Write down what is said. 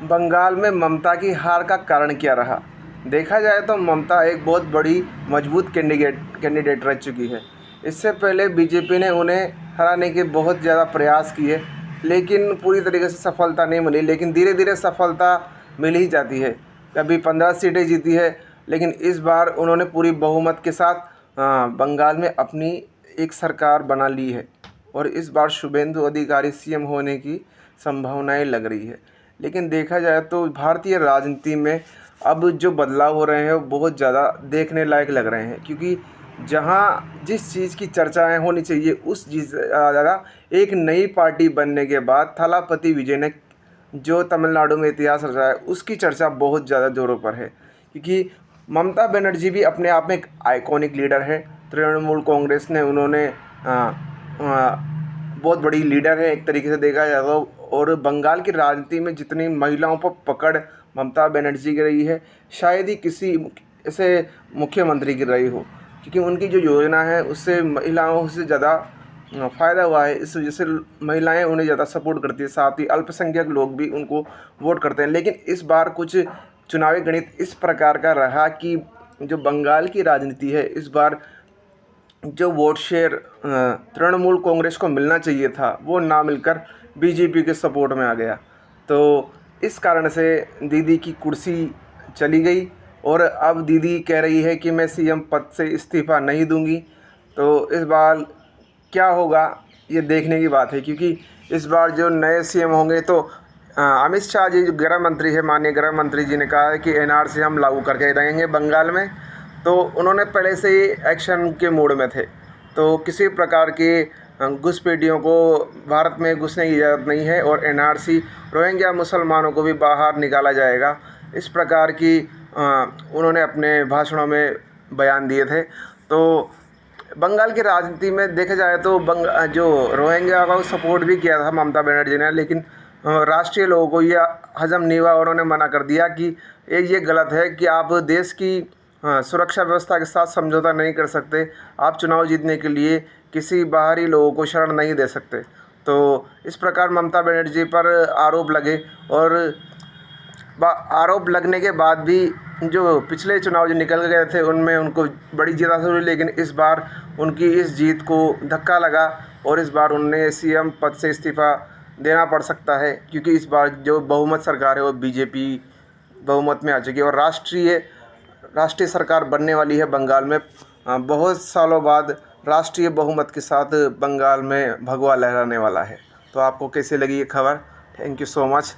बंगाल में ममता की हार का कारण क्या रहा? देखा जाए तो ममता एक बहुत बड़ी मजबूत कैंडिडेट रह चुकी है। इससे पहले बीजेपी ने उन्हें हराने के बहुत ज़्यादा प्रयास किए, लेकिन पूरी तरीके से सफलता नहीं मिली। लेकिन धीरे धीरे सफलता मिल ही जाती है। कभी 15 सीटें जीती है, लेकिन इस बार उन्होंने पूरी बहुमत के साथ बंगाल में अपनी एक सरकार बना ली है और इस बार शुभेंदु अधिकारी सीएम होने की संभावनाएं लग रही है। लेकिन देखा जाए तो भारतीय राजनीति में अब जो बदलाव हो रहे हैं वो बहुत ज़्यादा देखने लायक लग रहे हैं, क्योंकि जहाँ जिस चीज़ की चर्चाएं होनी चाहिए उस चीज़ ज़्यादा एक नई पार्टी बनने के बाद थलापति विजय ने जो तमिलनाडु में इतिहास रचा है उसकी चर्चा बहुत ज़्यादा ज़ोरों पर है। क्योंकि ममता बनर्जी भी अपने आप में एक आइकॉनिक लीडर है। तृणमूल कांग्रेस ने उन्होंने बहुत बड़ी लीडर है एक तरीके से देखा जाए तो। और बंगाल की राजनीति में जितनी महिलाओं पर पकड़ ममता बनर्जी की रही है, शायद ही किसी ऐसे मुख्यमंत्री की रही हो, क्योंकि उनकी जो योजना है उससे महिलाओं से ज़्यादा फ़ायदा हुआ है। इस वजह से महिलाएं उन्हें ज़्यादा सपोर्ट करती है, साथ ही अल्पसंख्यक लोग भी उनको वोट करते हैं। लेकिन इस बार कुछ चुनावी गणित इस प्रकार का रहा कि जो बंगाल की राजनीति है इस बार जो वोट शेयर तृणमूल कांग्रेस को मिलना चाहिए था वो ना मिलकर बीजेपी के सपोर्ट में आ गया। तो इस कारण से दीदी की कुर्सी चली गई और अब दीदी कह रही है कि मैं सीएम पद से इस्तीफ़ा नहीं दूंगी। तो इस बार क्या होगा ये देखने की बात है, क्योंकि इस बार जो नए सीएम होंगे तो अमित शाह जी जो गृह मंत्री है, माननीय गृह मंत्री जी ने कहा है कि एनआरसी हम लागू करके रहेंगे बंगाल में। तो उन्होंने पहले से ही एक्शन के मूड में थे, तो किसी प्रकार के घुसपैठियों को भारत में घुसने की इजाज़त नहीं है और एनआरसी रोहिंग्या मुसलमानों को भी बाहर निकाला जाएगा, इस प्रकार की उन्होंने अपने भाषणों में बयान दिए थे। तो बंगाल की राजनीति में देखा जाए तो जो रोहिंग्या का सपोर्ट भी किया था ममता बनर्जी ने, लेकिन राष्ट्रीय लोगों को ये हजम नहीं हुआ। उन्होंने मना कर दिया कि ये गलत है कि आप देश की सुरक्षा व्यवस्था के साथ समझौता नहीं कर सकते, आप चुनाव जीतने के लिए किसी बाहरी लोगों को शरण नहीं दे सकते। तो इस प्रकार ममता बनर्जी पर आरोप लगे और आरोप लगने के बाद भी जो पिछले चुनाव जो निकल गए थे उनमें उनको बड़ी जीत हासिल हुई, लेकिन इस बार उनकी इस जीत को धक्का लगा और इस बार उन्हें सीएम पद से इस्तीफ़ा देना पड़ सकता है, क्योंकि इस बार जो बहुमत सरकार है वो बीजेपी बहुमत में आ चुकी है और राष्ट्रीय सरकार बनने वाली है बंगाल में। बहुत सालों बाद राष्ट्रीय बहुमत के साथ बंगाल में भगवा लहराने वाला है। तो आपको कैसे लगी ये खबर? Thank you so much.